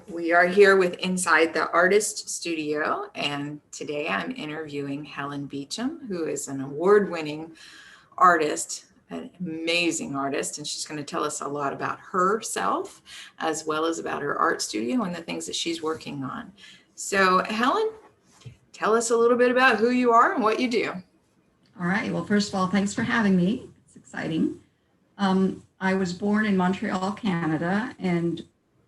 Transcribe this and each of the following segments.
We are here with Inside the Artist Studio, and today I'm interviewing Helen Beacham, who is an award-winning artist, an amazing artist, and she's going to tell us a lot about herself as well as about her art studio and the things that she's working on. So Helen, tell us a little bit about who you are and what you do. All right. Well, first of all, thanks for having me. It's exciting. I was born in Montreal, Canada, and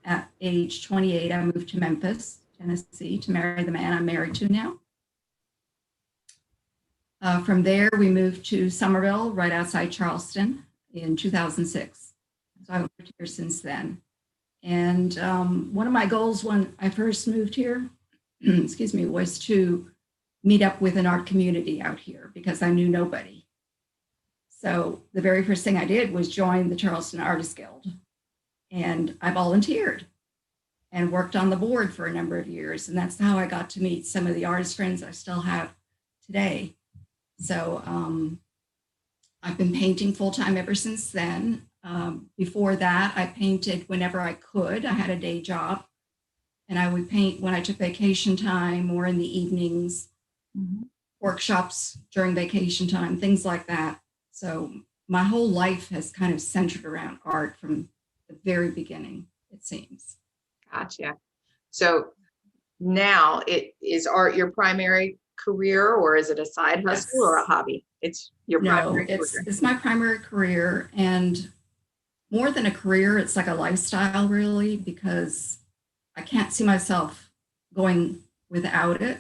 at age 28, I moved to Memphis, Tennessee, to marry the man I'm married to now. From there, we moved to Summerville, right outside Charleston, in 2006. So I've lived here since then. And one of my goals when I first moved here, excuse me, was to meet up with an art community out here because I knew nobody. So the very first thing I did was join the Charleston Artist Guild. And I volunteered and worked on the board for a number of years. And that's how I got to meet some of the artist friends I still have today. So I've been painting full-time ever since then. Before that, I painted whenever I could. I had a day job. And I would paint when I took vacation time or in the evenings, workshops during vacation time, things like that. So my whole life has kind of centered around art from the very beginning, it seems. Gotcha. So now is art your primary career, or is it a side hustle or a hobby? It's your primary career. It's my primary career, and more than a career, it's like a lifestyle really, because I can't see myself going without it.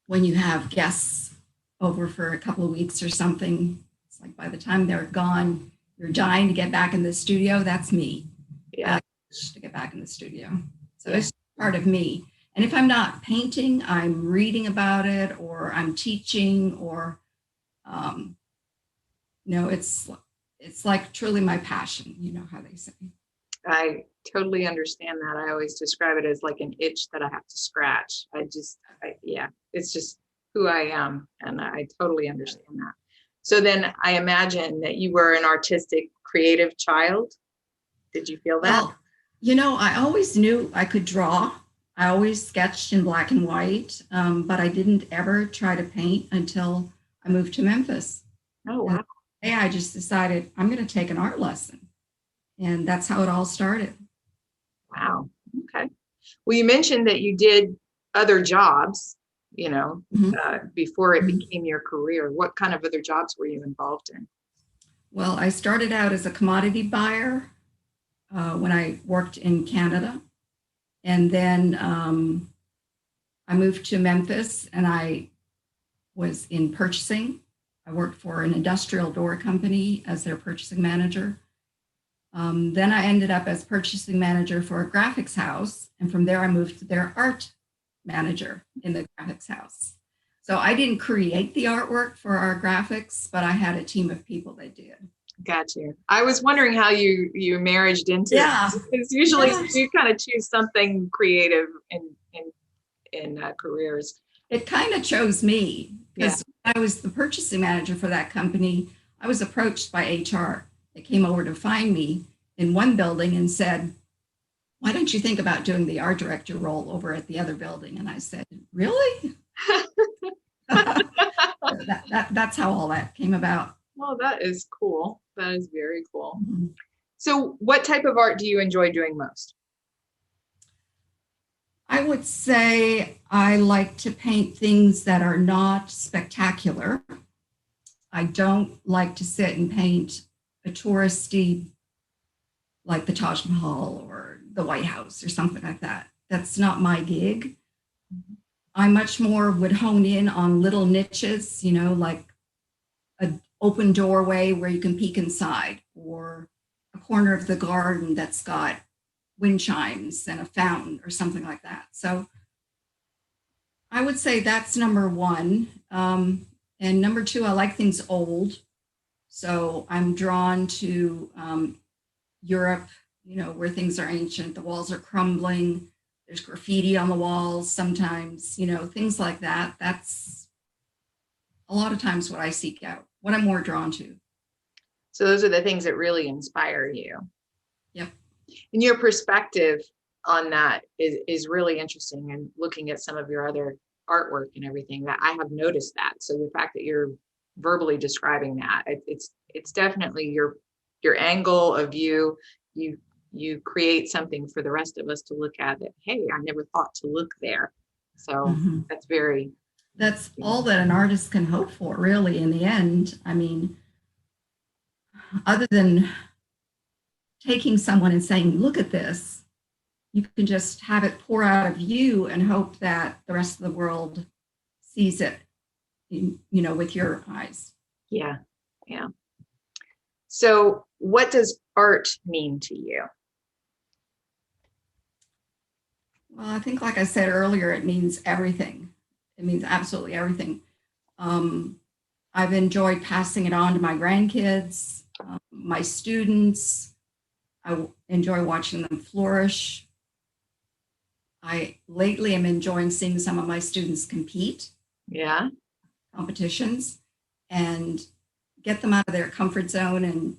When you have guests over for a couple of weeks or something, it's like by the time they're gone, you're dying to get back in the studio. That's me. Yeah. To get back in the studio. So it's part of me. And if I'm not painting, I'm reading about it, or I'm teaching, or it's like truly my passion, you know how they say. I totally understand that. I always describe it as like an itch that I have to scratch. It's just who I am, and I totally understand that. So then I imagine that you were an artistic, creative child. Did you feel that? Well, you know, I always knew I could draw. I always sketched in black and white, but I didn't ever try to paint until I moved to Memphis. Oh, wow. And I just decided I'm going to take an art lesson. And that's how it all started. Wow. Okay. Well, you mentioned that you did other jobs, before it became your career. What kind of other jobs were you involved in? Well, I started out as a commodity buyer when I worked in Canada. And then I moved to Memphis and I was in purchasing. I worked for an industrial door company as their purchasing manager. Then I ended up as purchasing manager for a graphics house. And from there, I moved to their art manager in the graphics house. So I didn't create the artwork for our graphics, but I had a team of people that did. Gotcha. I was wondering how you married into it. Because usually you kind of choose something creative in careers. It kind of chose me because when I was the purchasing manager for that company, I was approached by HR. They came over to find me in one building and said, "Why don't you think about doing the art director role over at the other building?" And I said, "Really?" That's how all that came about. Well, that is cool. That is very cool. Mm-hmm. So what type of art do you enjoy doing most? I would say I like to paint things that are not spectacular. I don't like to sit and paint a touristy, like the Taj Mahal or the White House or something like that. That's not my gig. I much more would hone in on little niches, like an open doorway where you can peek inside, or a corner of the garden that's got wind chimes and a fountain or something like that. So I would say that's number one. And number two, I like things old. So I'm drawn to Europe, where things are ancient, the walls are crumbling, there's graffiti on the walls sometimes, things like that. That's a lot of times what I seek out, what I'm more drawn to. So those are the things that really inspire you. Yep. And your perspective on that is really interesting, and looking at some of your other artwork and everything, that I have noticed that. So the fact that you're verbally describing that, it's definitely your angle of view. You create something for the rest of us to look at, that, hey, I never thought to look there. So that's very, That's all that an artist can hope for, really, in the end. I mean, other than taking someone and saying, look at this, you can just have it pour out of you and hope that the rest of the world sees it, with your eyes. yeah. So what does art mean to you? Well, I think, like I said earlier, it means everything. It means absolutely everything. I've enjoyed passing it on to my grandkids, my students. I enjoy watching them flourish. I lately am enjoying seeing some of my students compete. Yeah. Competitions, and get them out of their comfort zone and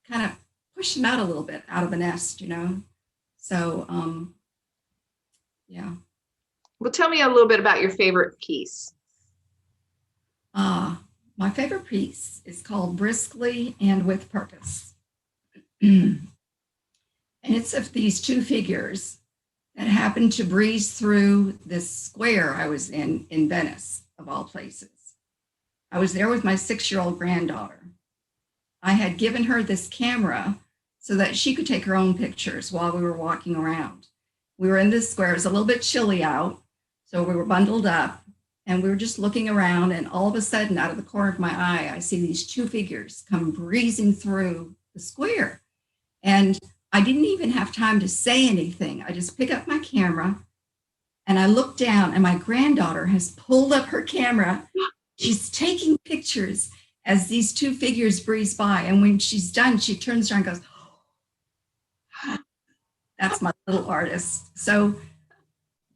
kind of push them out a little bit, out of the nest, So, yeah. Well, tell me a little bit about your favorite piece. My favorite piece is called Briskly and with Purpose. And it's of these two figures that happened to breeze through this square I was in Venice, of all places. I was there with my 6-year-old granddaughter. I had given her this camera so that she could take her own pictures while we were walking around. We were in this square. It was a little bit chilly out, so we were bundled up, and we were just looking around, and all of a sudden, out of the corner of my eye, I see these two figures come breezing through the square. And I didn't even have time to say anything. I just pick up my camera, and I look down, and my granddaughter has pulled up her camera. She's taking pictures as these two figures breeze by. And when she's done, she turns around and goes, oh, that's my little artist. So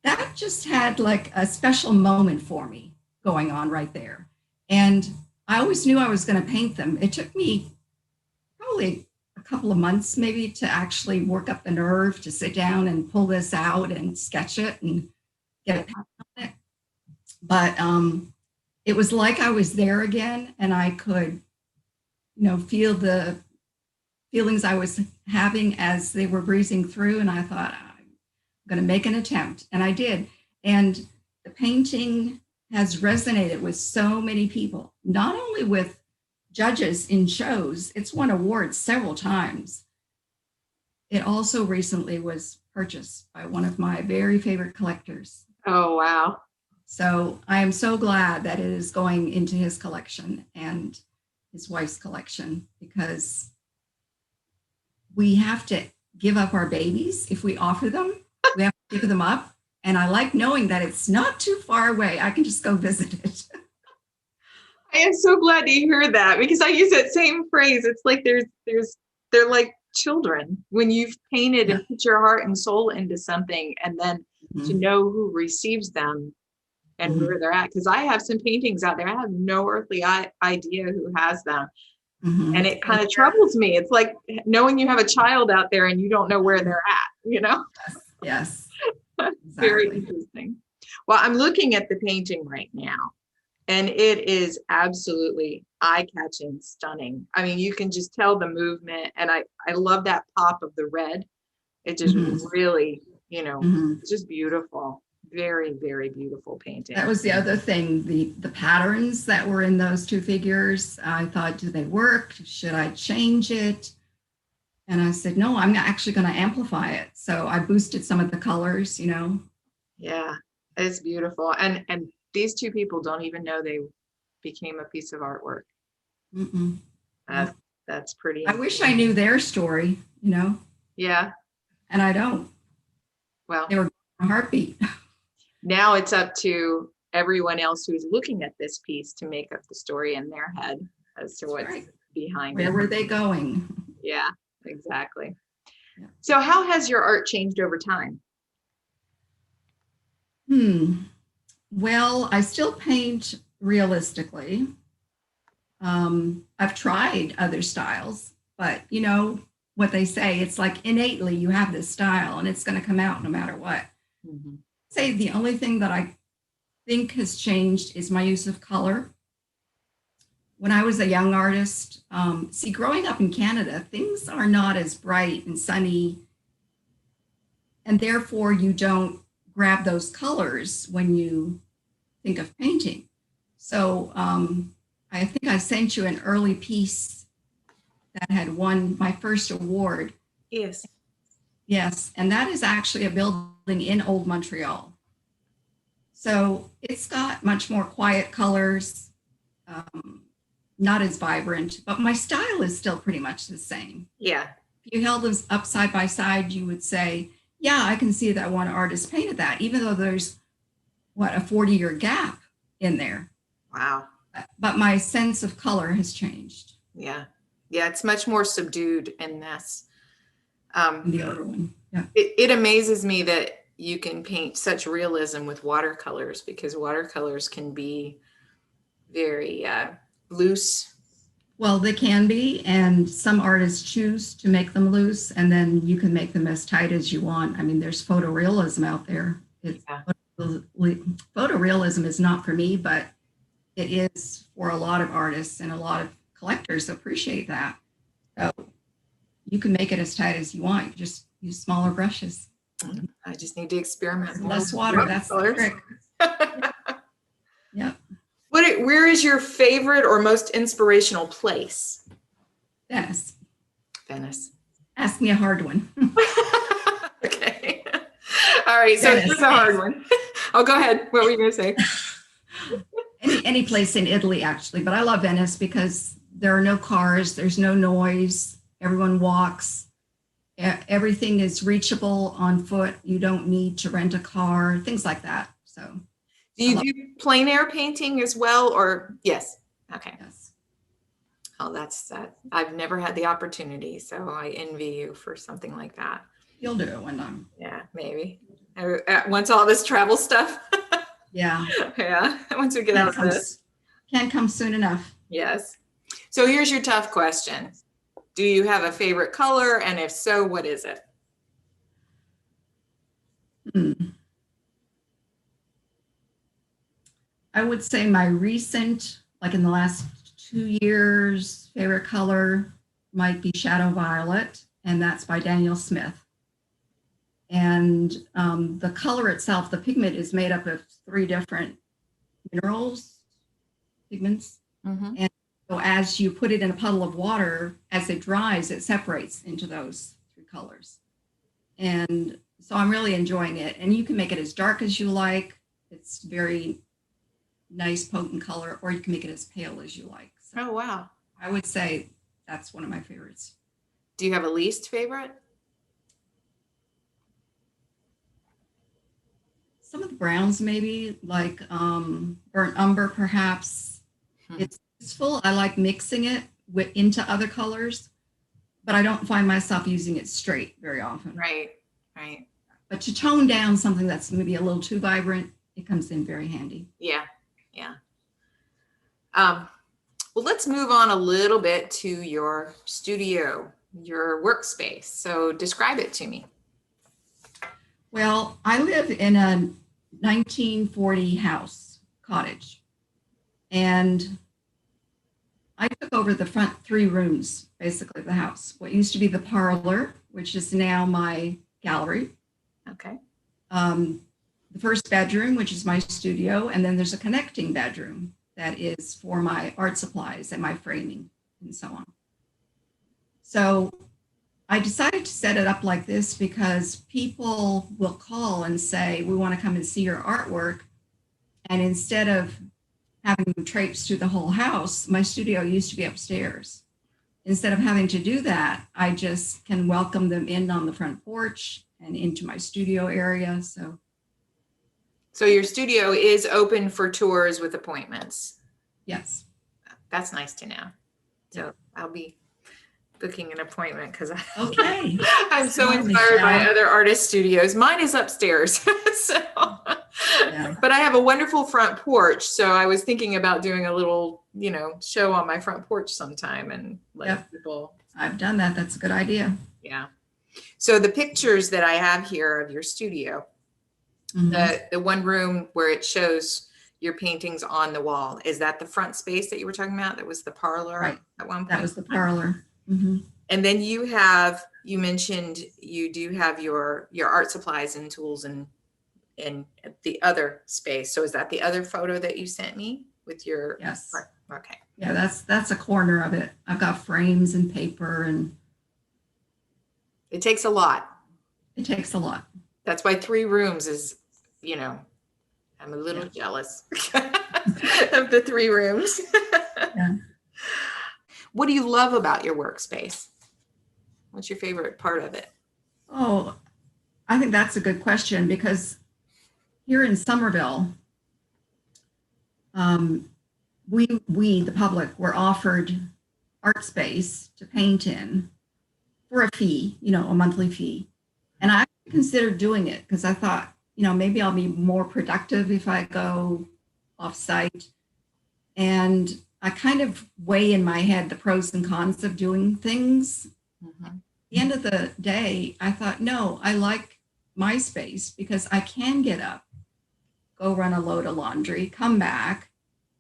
that just had like a special moment for me going on right there. And I always knew I was going to paint them. It took me probably a couple of months maybe to actually work up the nerve to sit down and pull this out and sketch it and get a paint on it. But it was like I was there again, and I could, feel the feelings I was having as they were breezing through. And I thought, I'm going to make an attempt. And I did. And the painting has resonated with so many people, not only with judges in shows. It's won awards several times. It also recently was purchased by one of my very favorite collectors. Oh, wow. So I am so glad that it is going into his collection and his wife's collection, because we have to give up our babies. If we offer them, we have to give them up. And I like knowing that it's not too far away. I can just go visit it. I am so glad to hear that, because I use that same phrase. It's like they're like children when you've painted and put your heart and soul into something, and then to know who receives them and where they're at. Because I have some paintings out there, I have no earthly idea who has them. And it kind of troubles me. It's like knowing you have a child out there and you don't know where they're at, Yes. Exactly. Very interesting. Well, I'm looking at the painting right now, and it is absolutely eye-catching, stunning. I mean, you can just tell the movement, and I love that pop of the red. It just really, it's just beautiful. Very, very beautiful painting. That was the other thing, the patterns that were in those two figures. I thought, do they work? Should I change it? And I said, no, I'm actually going to amplify it. So I boosted some of the colors, Yeah, it's beautiful. And these two people don't even know they became a piece of artwork. That's pretty. I wish I knew their story, Yeah. And I don't. Well, they were a heartbeat. Now it's up to everyone else who's looking at this piece to make up the story in their head as to what's behind it. Where were they going? Yeah, exactly. Yeah. So how has your art changed over time? Well, I still paint realistically. I've tried other styles, but what they say. It's like innately you have this style and it's going to come out no matter what. Mhm. Say the only thing that I think has changed is my use of color. When I was a young artist, see, growing up in Canada, things are not as bright and sunny, and therefore you don't grab those colors when you think of painting. So I think I sent you an early piece that had won my first award. Yes. Yes, and that is actually a building in Old Montreal. So it's got much more quiet colors, not as vibrant, but my style is still pretty much the same. Yeah. If you held them up side by side, you would say, yeah, I can see that one artist painted that, even though there's, what, a 40-year gap in there. Wow. But my sense of color has changed. Yeah. Yeah. It's much more subdued in this. The other one. Yeah. It amazes me that you can paint such realism with watercolors, because watercolors can be very loose. Well, they can be, and some artists choose to make them loose, and then you can make them as tight as you want. I mean, there's photorealism out there. Photorealism is not for me, but it is for a lot of artists, and a lot of collectors appreciate that. So you can make it as tight as you want. You just use smaller brushes. I just need to experiment more. Less water, that's the trick. Yep. Where is your favorite or most inspirational place? Venice. Venice. Ask me a hard one. Okay. All right. So Venice. here's a hard one. Oh, go ahead. What were you going to say? Any place in Italy, actually, but I love Venice because there are no cars, there's no noise, everyone walks, everything is reachable on foot. You don't need to rent a car, things like that. So, do you do plein air painting as well, or yes? Okay. Yes. Oh, that's I've never had the opportunity, so I envy you for something like that. You'll do it one time. Yeah, maybe. Once all this travel stuff. Yeah. Yeah. Once we get out of this. Can't come soon enough. Yes. So here's your tough question. Do you have a favorite color? And if so, what is it? I would say my recent, like in the last 2 years, favorite color might be Shadow Violet, and that's by Daniel Smith. And the color itself, the pigment is made up of 3 different minerals, pigments. Mm-hmm. And so as you put it in a puddle of water, as it dries, it separates into those 3 colors. And so I'm really enjoying it. And you can make it as dark as you like. It's very nice, potent color, or you can make it as pale as you like. So Oh, wow. I would say that's one of my favorites. Do you have a least favorite? Some of the browns, maybe, like burnt umber, perhaps. It's useful. I like mixing it into other colors, but I don't find myself using it straight very often. Right, right. But to tone down something that's maybe a little too vibrant, it comes in very handy. Yeah, yeah. Well, let's move on a little bit to your studio, your workspace. So describe it to me. Well, I live in a 1940 house, cottage, and I took over the front 3 rooms, basically, of the house. What used to be the parlor, which is now my gallery. Okay. The first bedroom, which is my studio, and then there's a connecting bedroom that is for my art supplies and my framing and so on. So I decided to set it up like this because people will call and say, we want to come and see your artwork. And instead of having them traipse through the whole house, my studio used to be upstairs. Instead of having to do that, I just can welcome them in on the front porch and into my studio area. So your studio is open for tours with appointments. Yes. That's nice to know. So I'll be booking an appointment because Okay. I'm so Sorry, inspired by Michelle. other artist studios. Mine is upstairs. So Yeah. But I have a wonderful front porch, so I was thinking about doing a little, show on my front porch sometime and letting Yep. people. I've done that. That's a good idea. Yeah. So the pictures that I have here of your studio, Mhm. the one room where it shows your paintings on the wall, is that the front space that you were talking about? That was the parlor Right. at one point? That was the parlor. Mhm. And then you mentioned you do have your art supplies and tools in the other space. So is that the other photo that you sent me with your? Yes. Okay. Yeah, that's a corner of it. I've got frames and paper, and It takes a lot. it takes a lot. That's why 3 rooms is, I'm a little jealous of the 3 rooms. Yeah. What do you love about your workspace? What's your favorite part of it? Oh, I think that's a good question, because here in Summerville, we, the public, were offered art space to paint in for a fee, a monthly fee. And I considered doing it because I thought, maybe I'll be more productive if I go off site. And I kind of weigh in my head the pros and cons of doing things. Mm-hmm. At the end of the day, I thought, no, I like my space because I can get up, go run a load of laundry, come back.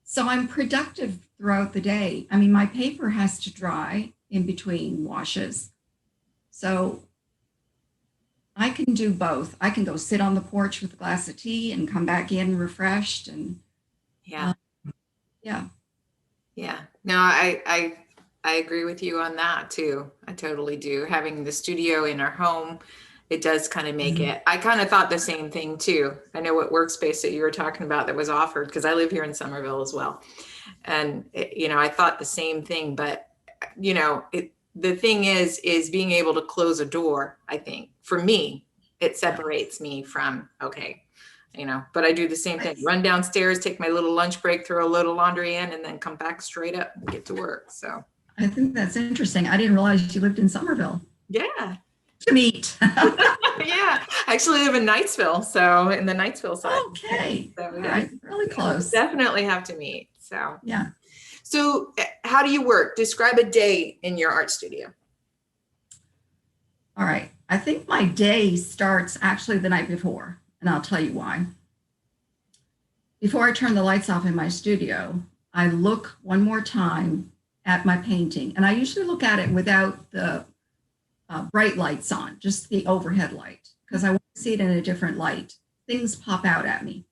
So I'm productive throughout the day. I mean, my paper has to dry in between washes. So I can do both. I can go sit on the porch with a glass of tea and come back in refreshed. And yeah. Yeah. No, I agree with you on that too. I totally do. Having the studio in our home, it does kind of make it. I kind of thought the same thing too. I know what workspace that you were talking about that was offered, because I live here in Summerville as well. And, I thought the same thing, but, the thing is being able to close a door, I think, for me, it separates me from, okay, but I do the same thing. Run downstairs, take my little lunch break, throw a load of laundry in, and then come back straight up and get to work. So I think that's interesting. I didn't realize you lived in Summerville. Yeah. To meet. Yeah. I actually live in Knightsville, so in the Knightsville side. Okay. So, All right. Really close. Definitely have to meet. So Yeah. So how do you work? Describe a day in your art studio. All right. I think my day starts actually the night before, and I'll tell you why. Before I turn the lights off in my studio, I look one more time at my painting, and I usually look at it without the bright lights on, just the overhead light, because I want to see it in a different light. Things pop out at me.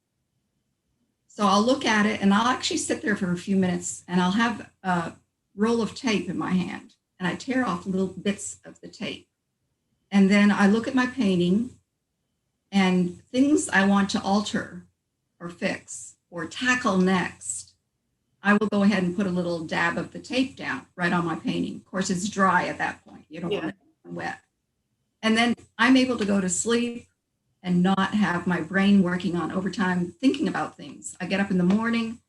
So I'll look at it, and I'll actually sit there for a few minutes, and I'll have a roll of tape in my hand, and I tear off little bits of the tape. And then I look at my painting and things I want to alter or fix or tackle next. I will go ahead and put a little dab of the tape down right on my painting. Of course, it's dry at that point. You don't want it wet. And then I'm able to go to sleep and not have my brain working on overtime thinking about things. I get up in the morning,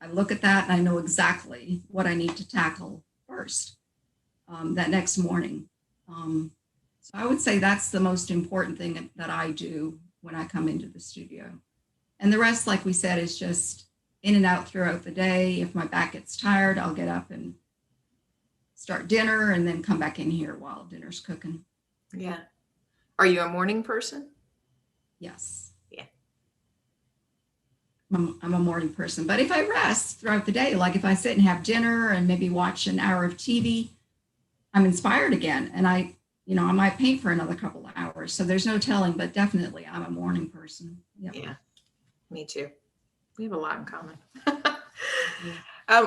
I look at that, and I know exactly what I need to tackle first that next morning. So I would say that's the most important thing that I do when I come into the studio. And the rest, like we said, is just in and out throughout the day. If my back gets tired, I'll get up and start dinner and then come back in here while dinner's cooking. Yeah. Are you a morning person? Yes. Yeah. I'm a morning person. But if I rest throughout the day, like if I sit and have dinner and maybe watch an hour of TV, I'm inspired again. And I might paint for another couple of hours. So there's no telling, but definitely I'm a morning person. Yep. Yeah, me too. We have a lot in common.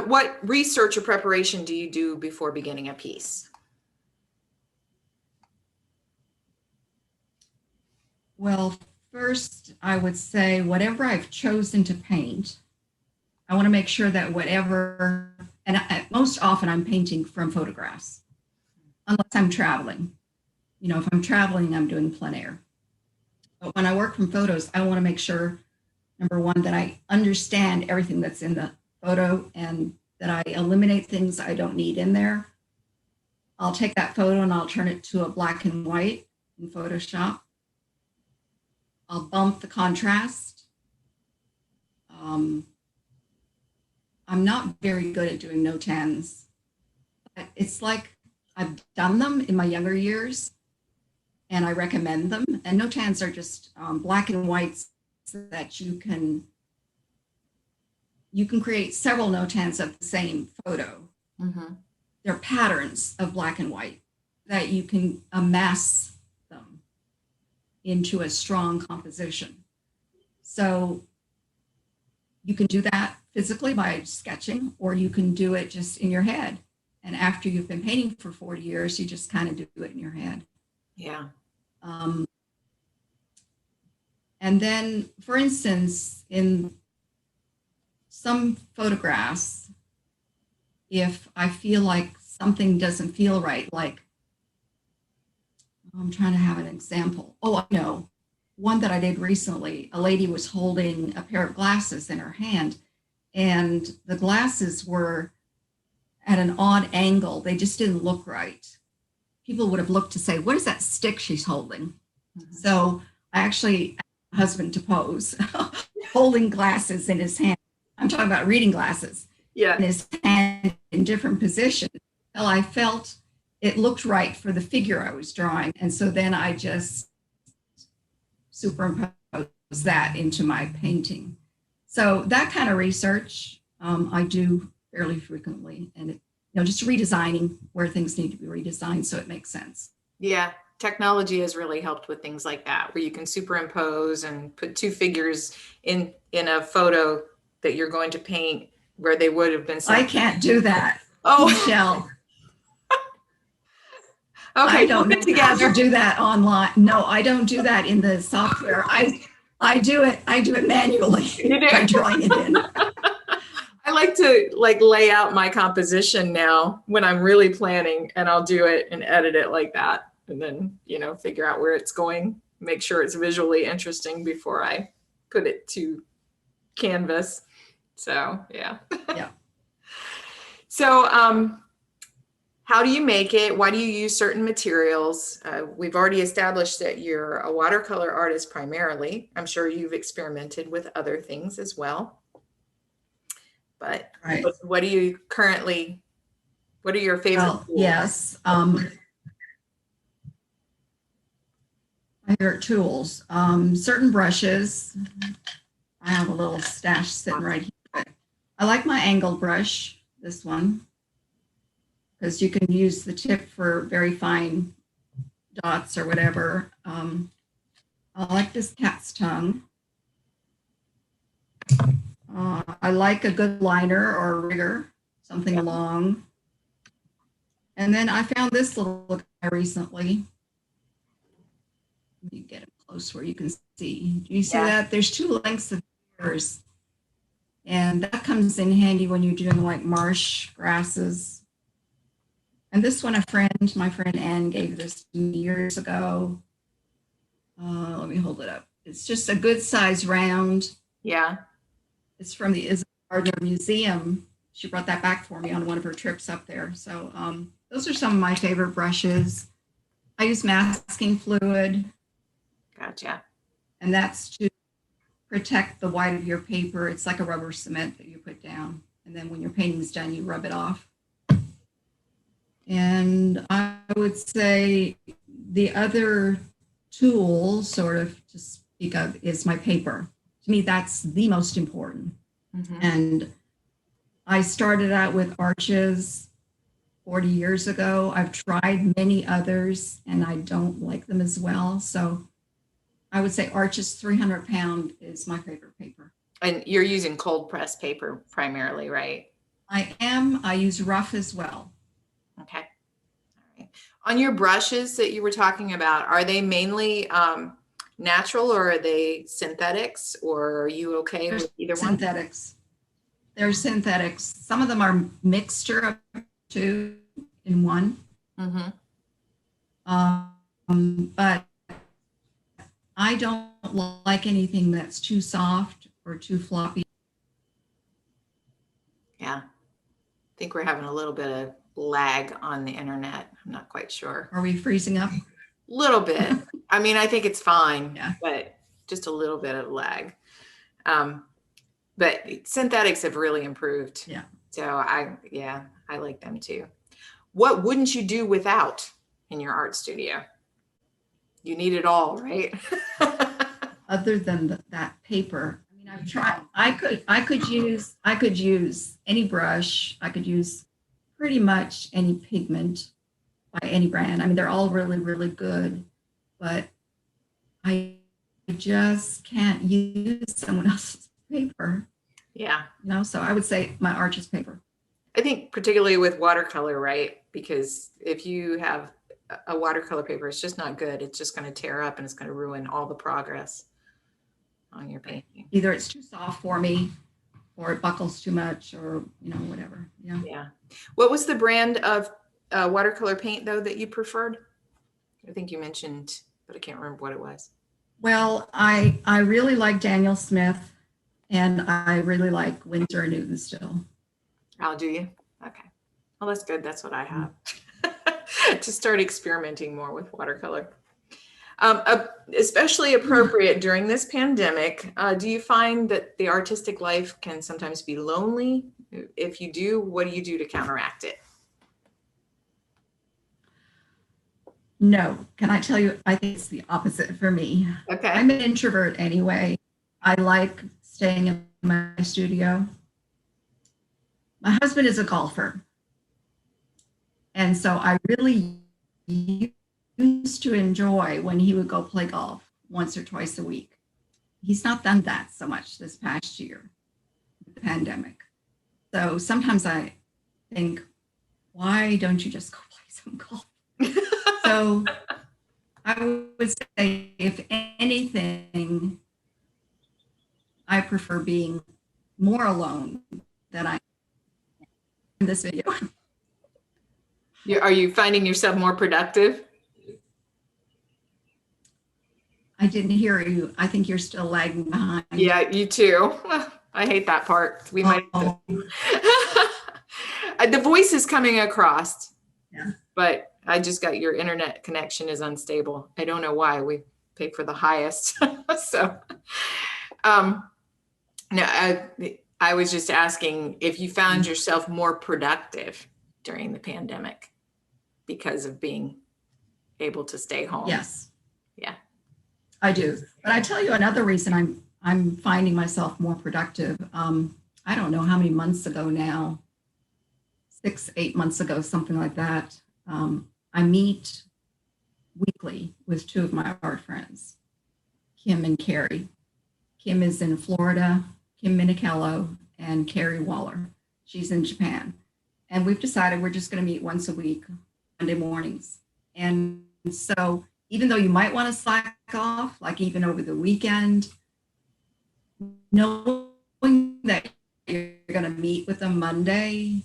What research or preparation do you do before beginning a piece? Well, first, I would say whatever I've chosen to paint, I want to make sure that most often I'm painting from photographs, unless I'm traveling. If I'm traveling, I'm doing plein air. But when I work from photos, I want to make sure, number one, that I understand everything that's in the photo and that I eliminate things I don't need in there. I'll take that photo and I'll turn it to a black and white in Photoshop. I'll bump the contrast. I'm not very good at doing no tens. But it's like I've done them in my younger years, and I recommend them. And no tens are just black and whites that you can create several no tens of the same photo. Mm-hmm. They're patterns of black and white that you can amass them into a strong composition. So you can do that physically by sketching, or you can do it just in your head. And after you've been painting for 40 years, you just kind of do it in your head. Yeah. And then, for instance, in some photographs, if I feel like something doesn't feel right, like I'm trying to have an example. Oh, I know. One that I did recently, a lady was holding a pair of glasses in her hand, and the glasses were at an odd angle. They just didn't look right. People would have looked to say, what is that stick she's holding? Mm-hmm. So I actually asked my husband to pose, holding glasses in his hand. I'm talking about reading glasses. Yeah. In his hand in different positions. Well, I felt it looked right for the figure I was drawing. And so then I just superimposed that into my painting. So that kind of research I do fairly frequently, and just redesigning where things need to be redesigned so it makes sense. Yeah, technology has really helped with things like that, where you can superimpose and put two figures in a photo that you're going to paint where they would have been. I can't do that. Oh, Michelle. Okay, I don't know how to do that online. No, I don't do that in the software. I do it manually by drawing it in. I like to lay out my composition now when I'm really planning, and I'll do it and edit it like that, and then figure out where it's going, make sure it's visually interesting before I put it to canvas. So yeah. Yeah. So how do you make it? Why do you use certain materials? We've already established that you're a watercolor artist primarily. I'm sure you've experimented with other things as well. But right. What are your favorite tools? Yes. My favorite tools. Certain brushes. I have a little stash sitting right here. I like my angled brush, this one, because you can use the tip for very fine dots or whatever. I like this cat's tongue. I like a good liner or a rigger, something long. And then I found this little guy recently. Let me get it close where you can see. Do you see that? There's two lengths of hairs. And that comes in handy when you're doing like marsh grasses. And this one, my friend Ann gave this to me years ago. Let me hold it up. It's just a good size round. Yeah. It's from the Isabel Gardner Museum. She brought that back for me on one of her trips up there. So those are some of my favorite brushes. I use masking fluid. Gotcha. And that's to protect the white of your paper. It's like a rubber cement that you put down. And then when your painting's done, you rub it off. And I would say the other tool, sort of to speak of, is my paper. To me, that's the most important. Mm-hmm. And I started out with arches 40 years ago. I've tried many others, and I don't like them as well. So I would say Arches 300 pound is my favorite paper. And you're using cold press paper primarily, right? I am. I use rough as well. Okay. All right. On your brushes that you were talking about, are they mainly natural, or are they synthetics, or are you okay with either one? Synthetics. They're synthetics. Some of them are mixture of two in one. Mm-hmm. But I don't like anything that's too soft or too floppy. Yeah. I think we're having a little bit of lag on the internet. I'm not quite sure. Are we freezing up? Little bit. I mean, I think it's fine, yeah. But just a little bit of lag. but synthetics have really improved. Yeah. So I like them too. What wouldn't you do without in your art studio? You need it all, right? Other than that paper, I mean, I've tried. I could use any brush. I could use pretty much any pigment by any brand. I mean, they're all really, really good, but I just can't use someone else's paper. Yeah. So I would say my artist paper. I think particularly with watercolor, right? Because if you have a watercolor paper, it's just not good. It's just going to tear up and it's going to ruin all the progress on your painting. Either it's too soft for me or it buckles too much or, whatever. Yeah. Yeah. What was the brand of watercolor paint though that you preferred? I think you mentioned, but I can't remember what it was. Well, I really like Daniel Smith and I really like Winsor & Newton still. Oh, do you? Okay. Well, that's good. That's what I have. To start experimenting more with watercolor. Especially appropriate during this pandemic. Do you find that the artistic life can sometimes be lonely? If you do, what do you do to counteract it? No. Can I tell you, I think it's the opposite for me. Okay. I'm an introvert anyway. I like staying in my studio. My husband is a golfer. And so I really used to enjoy when he would go play golf once or twice a week. He's not done that so much this past year, the pandemic. So sometimes I think, why don't you just go play some golf? So I would say, if anything, I prefer being more alone than I am in this video. Are you finding yourself more productive? I didn't hear you. I think you're still lagging behind. Yeah, you too. I hate that part. We might. The voice is coming across. Yeah. But I just got your internet connection is unstable. I don't know why. We pay for the highest. So, no, I was just asking if you found yourself more productive during the pandemic because of being able to stay home. Yes. Yeah. I do. But I tell you another reason I'm finding myself more productive. I don't know how many months ago now, 6-8 months ago, something like that. I meet weekly with two of my art friends, Kim and Carrie. Kim is in Florida, Kim Minichello, and Carrie Waller. She's in Japan. And we've decided we're just going to meet once a week, Monday mornings. And so even though you might want to slack off, like even over the weekend, knowing that you're going to meet with them Monday,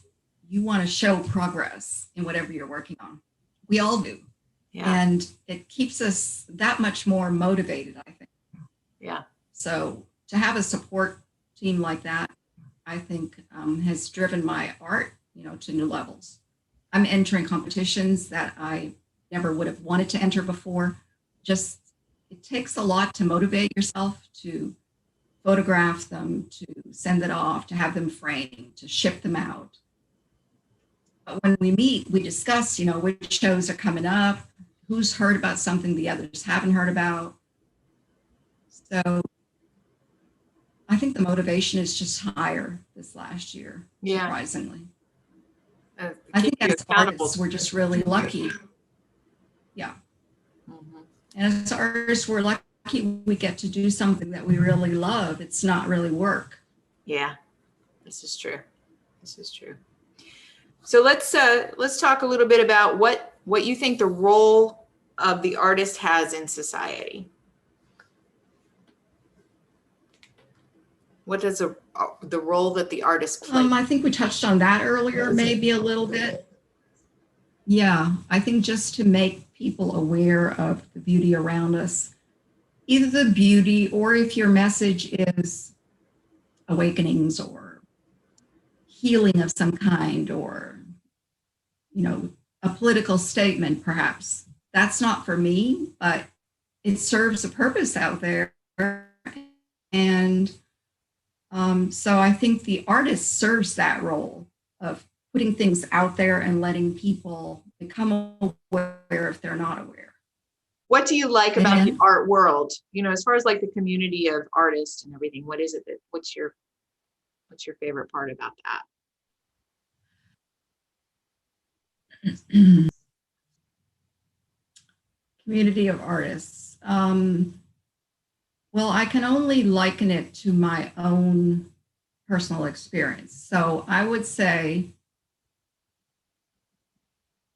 you want to show progress in whatever you're working on. We all do. Yeah. And it keeps us that much more motivated, I think. Yeah. So to have a support team like that, I think has driven my art, to new levels. I'm entering competitions that I never would have wanted to enter before. Just, it takes a lot to motivate yourself to photograph them, to send it off, to have them framed, to ship them out. But when we meet, we discuss, which shows are coming up, who's heard about something the others haven't heard about. So I think the motivation is just higher this last year, surprisingly. I think as artists, we're just really lucky. Yeah. Mm-hmm. And as artists, we're lucky we get to do something that we really love. It's not really work. Yeah, this is true. This is true. So let's talk a little bit about what you think the role of the artist has in society. What does the role that the artist plays? I think we touched on that earlier, maybe a little bit. Yeah, I think just to make people aware of the beauty around us, either the beauty or if your message is awakenings or healing of some kind or, a political statement, perhaps. That's not for me, but it serves a purpose out there. And So I think the artist serves that role of putting things out there and letting people become aware if they're not aware. What do you like about the And art world? You know, as far as like the community of artists and everything, what is it that, what's your favorite part about that? community of artists. Well, I can only liken it to my own personal experience. So I would say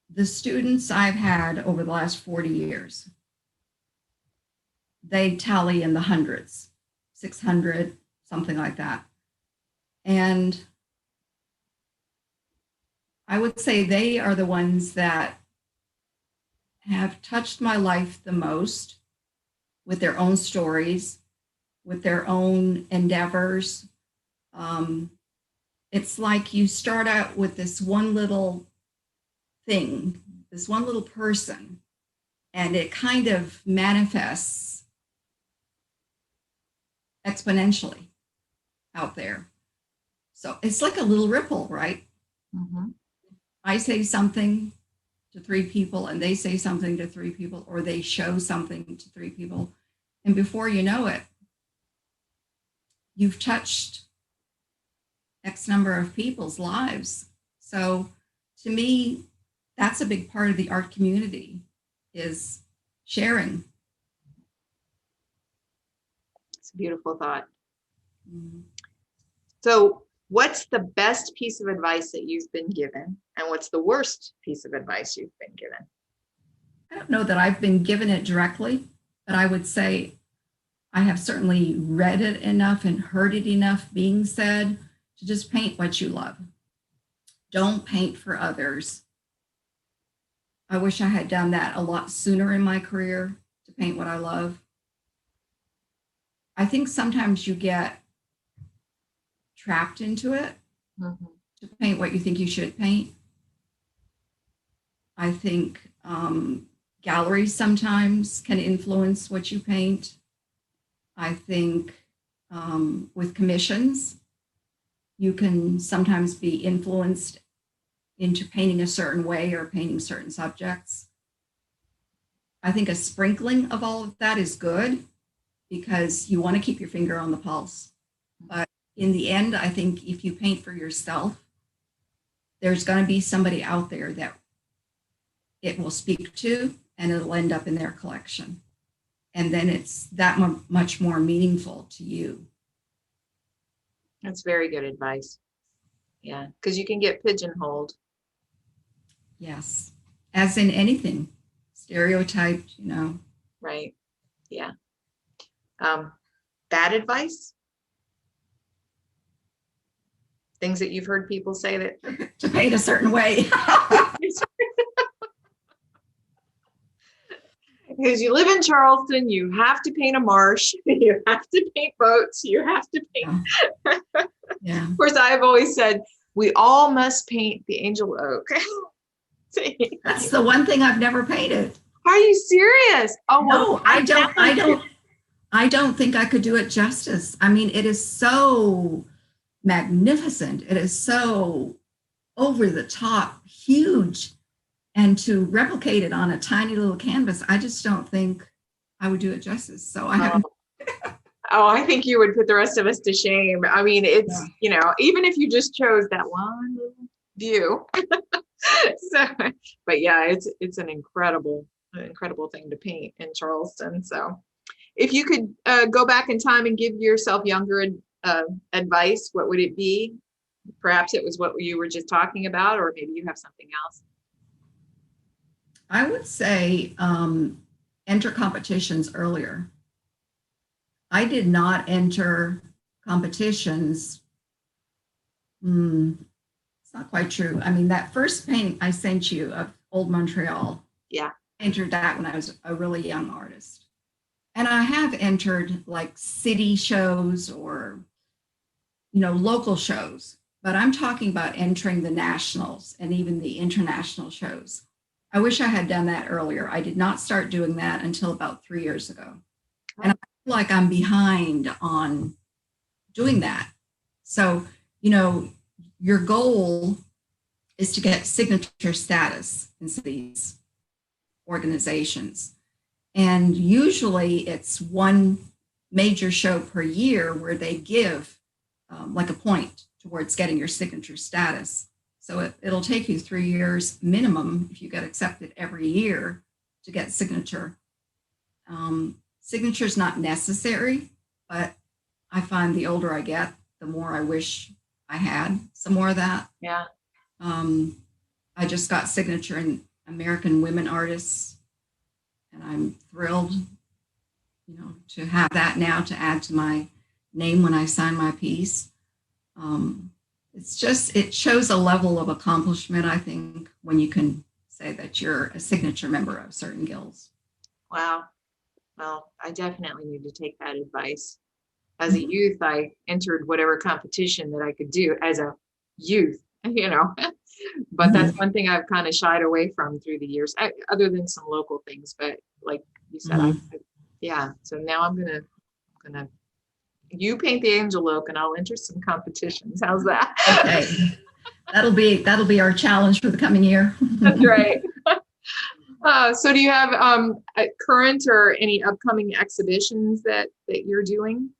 the students I've had over the last 40 years, they tally in the hundreds, 600, something like that. And I would say they are the ones that have touched my life the most with their own stories, with their own endeavors. It's like you start out with this one little thing, this one little person, and it kind of manifests exponentially out there. So it's like a little ripple, right? Mm-hmm. I say something to 3 people and they say something to 3 people, or they show something to 3 people. And before you know it, you've touched X number of people's lives. So to me, that's a big part of the art community, is sharing. It's a beautiful thought. Mm-hmm. So what's the best piece of advice that you've been given? And what's the worst piece of advice you've been given? I don't know that I've been given it directly, but I would say I have certainly read it enough and heard it enough being said to just paint what you love. Don't paint for others. I wish I had done that a lot sooner in my career, to paint what I love. I think sometimes you get trapped into it, Mm-hmm. to paint what you think you should paint. I think galleries sometimes can influence what you paint. I think with commissions, you can sometimes be influenced into painting a certain way or painting certain subjects. I think a sprinkling of all of that is good because you want to keep your finger on the pulse. But in the end, I think if you paint for yourself, there's going to be somebody out there that it will speak to, and it'll end up in their collection. And then it's that much more meaningful to you. That's very good advice. Yeah, because you can get pigeonholed. Yes, as in anything, stereotyped, Right. Yeah. Bad advice? Things that you've heard people say that to paint a certain way. Because you live in Charleston, you have to paint a marsh, you have to paint boats, you have to paint. Yeah. Of course, I've always said we all must paint the angel oak. That's the one thing I've never painted. Are you serious? Oh, no, well, I don't think I could do it justice. I mean, it is so magnificent. It is so over the top, huge. And to replicate it on a tiny little canvas, I just don't think I would do it justice. So I haven't. Oh, I think you would put the rest of us to shame. I mean, it's, even if you just chose that one little view. So, but yeah, it's an incredible thing to paint in Charleston. So if you could go back in time and give yourself younger advice, what would it be? Perhaps it was what you were just talking about, or maybe you have something else. I would say enter competitions earlier. I did not enter competitions. It's not quite true. I mean, that first painting I sent you of Old Montreal, yeah, I entered that when I was a really young artist. And I have entered like city shows or, local shows, but I'm talking about entering the nationals and even the international shows. I wish I had done that earlier. I did not start doing that until about 3 years ago. And I feel like I'm behind on doing that. So, your goal is to get signature status in these organizations. And usually it's one major show per year where they give like a point towards getting your signature status. So it'll take you 3 years minimum if you get accepted every year to get signature. Signature is not necessary, but I find the older I get, the more I wish I had some more of that. Yeah. I just got signature in American Women Artists, and I'm thrilled, to have that now to add to my name when I sign my piece. It shows a level of accomplishment, I think, when you can say that you're a signature member of certain guilds. Wow. Well, I definitely need to take that advice. As a youth, I entered whatever competition that I could do as a youth, but that's one thing I've kind of shied away from through the years, other than some local things. But like you said, yeah. So now I'm gonna you paint the angel oak and I'll enter some competitions. How's that? Okay. That'll be our challenge for the coming year. That's right. So do you have current or any upcoming exhibitions that you're doing?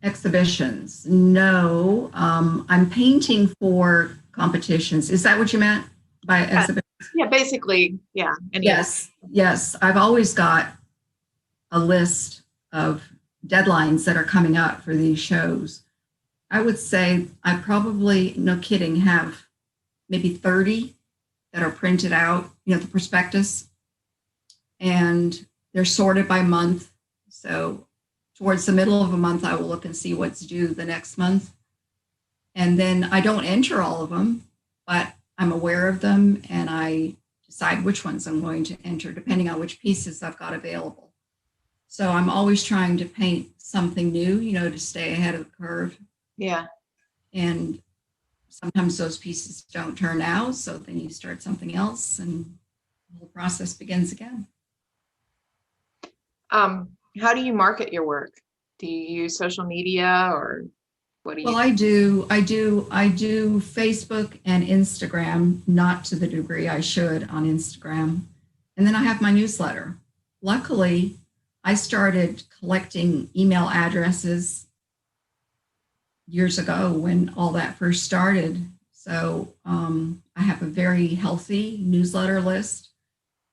Exhibitions? No. I'm painting for competitions. Is that what you meant by exhibitions? Yeah, basically, yeah. Yes. I've always got a list of deadlines that are coming up for these shows. I would say I probably, no kidding, have maybe 30 that are printed out, the prospectus, and they're sorted by month. So towards the middle of a month, I will look and see what's due the next month. And then I don't enter all of them, but I'm aware of them and I decide which ones I'm going to enter depending on which pieces I've got available. So I'm always trying to paint something new, to stay ahead of the curve. Yeah. And sometimes those pieces don't turn out, so then you start something else and the whole process begins again. How do you market your work? Do you use social media or what do you? Well, I do Facebook and Instagram, not to the degree I should on Instagram. And then I have my newsletter. Luckily, I started collecting email addresses years ago when all that first started. So I have a very healthy newsletter list,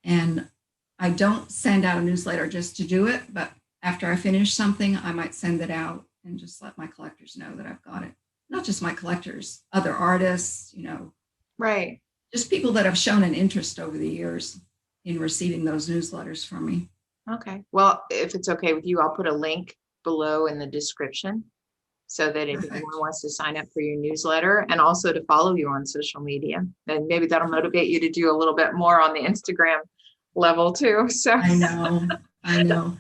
and I don't send out a newsletter just to do it, but after I finish something, I might send it out and just let my collectors know that I've got it. Not just my collectors, other artists, Right. Just people that have shown an interest over the years in receiving those newsletters from me. Okay. Well, if it's okay with you, I'll put a link below in the description so that if anyone wants to sign up for your newsletter and also to follow you on social media, then maybe that'll motivate you to do a little bit more on the Instagram level too. So I know.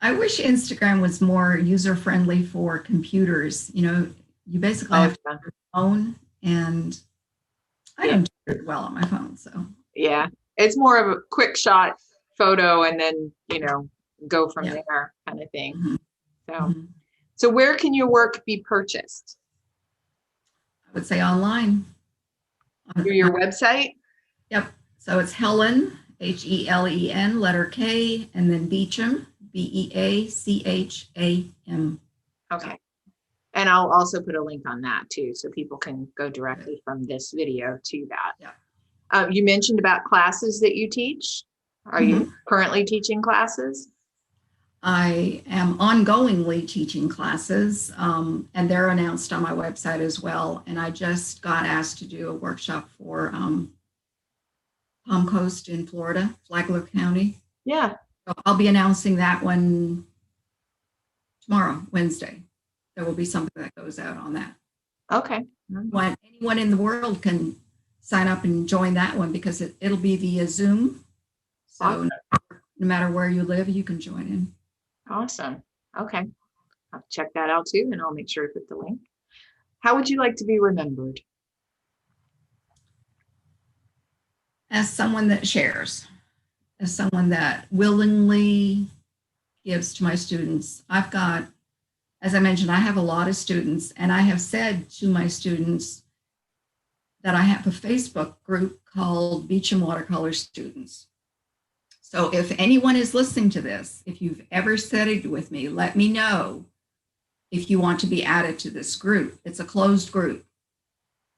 I wish Instagram was more user-friendly for computers. You basically have to have your phone, and I don't do it well on my phone. So yeah, it's more of a quick shot photo and then, go from there kind of thing. So where can your work be purchased? I would say online. Through your website? Yep. So it's Helen, Helen, letter K, and then Beacham, Beacham. Okay. And I'll also put a link on that too, so people can go directly from this video to that. Yeah. You mentioned about classes that you teach. Are you currently teaching classes? I am ongoingly teaching classes, and they're announced on my website as well. And I just got asked to do a workshop for Palm Coast in Florida, Flagler County. Yeah. So I'll be announcing that one tomorrow, Wednesday. There will be something that goes out on that. Okay. When anyone in the world can sign up and join that one because it'll be via Zoom. So awesome. No matter where you live, you can join in. Awesome. Okay. I'll check that out too, and I'll make sure to put the link. How would you like to be remembered? As someone that shares, as someone that willingly gives to my students. I've got as I mentioned, I have a lot of students, and I have said to my students that I have a Facebook group called Beacham Watercolor Students. So if anyone is listening to this, if you've ever studied with me, let me know if you want to be added to this group. It's a closed group.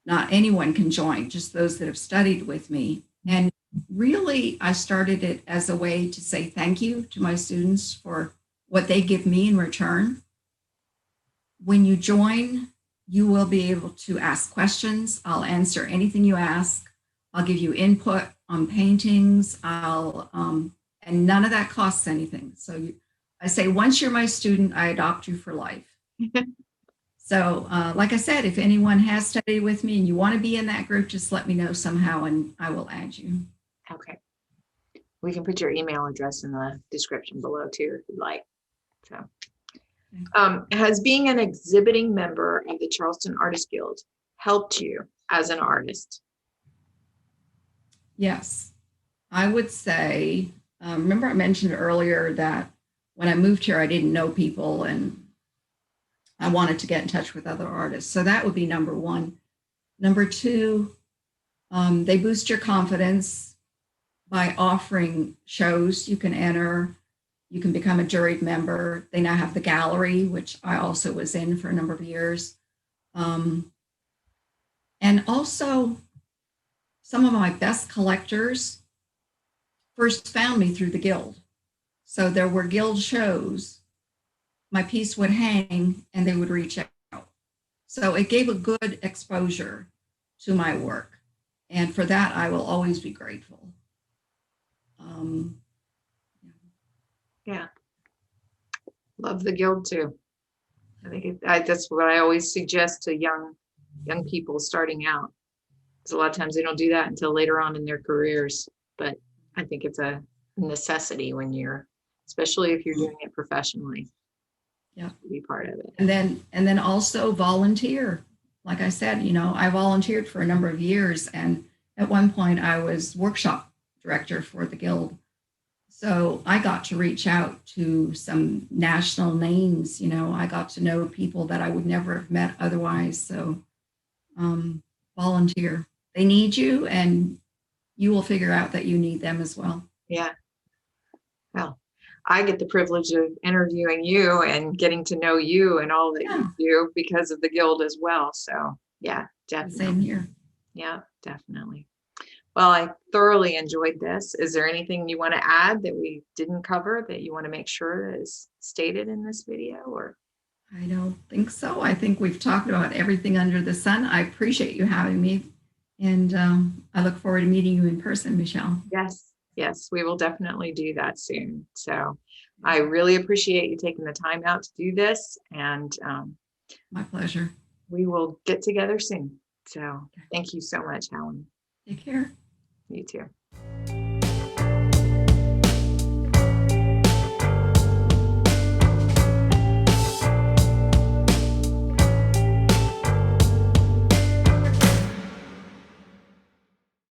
Not anyone can join, just those that have studied with me. And really, I started it as a way to say thank you to my students for what they give me in return. When you join, you will be able to ask questions. I'll answer anything you ask. I'll give you input on paintings. And none of that costs anything. So I say, once you're my student, I adopt you for life. So like I said, if anyone has studied with me and you want to be in that group, just let me know somehow and I will add you. Okay. We can put your email address in the description below too, if you'd like. So, has being an exhibiting member of the Charleston Artist Guild helped you as an artist? Yes, I would say, remember I mentioned earlier that when I moved here, I didn't know people and I wanted to get in touch with other artists. So that would be number one. Number two, they boost your confidence by offering shows you can enter. You can become a juried member. They now have the gallery, which I also was in for a number of years. And also, some of my best collectors first found me through the Guild. So there were Guild shows. My piece would hang and they would reach out. So it gave a good exposure to my work. And for that, I will always be grateful. Yeah. Love the Guild too. I think that's what I always suggest to young people starting out. Because a lot of times they don't do that until later on in their careers. But I think it's a necessity when especially if you're doing it professionally. Yeah, to be part of it. And then also volunteer. Like I said, I volunteered for a number of years, and at one point I was workshop director for the Guild. So I got to reach out to some national names. I got to know people that I would never have met otherwise. So volunteer. They need you, and you will figure out that you need them as well. Yeah. Well, I get the privilege of interviewing you and getting to know you and all that you do because of the Guild as well. So yeah, definitely. Same here. Yeah, definitely. Well, I thoroughly enjoyed this. Is there anything you want to add that we didn't cover that you want to make sure is stated in this video? Or I don't think so. I think we've talked about everything under the sun. I appreciate you having me. And I look forward to meeting you in person, Michelle. Yes, we will definitely do that soon. So I really appreciate you taking the time out to do this. And my pleasure. We will get together soon. So thank you so much, Helen. Take care. You too.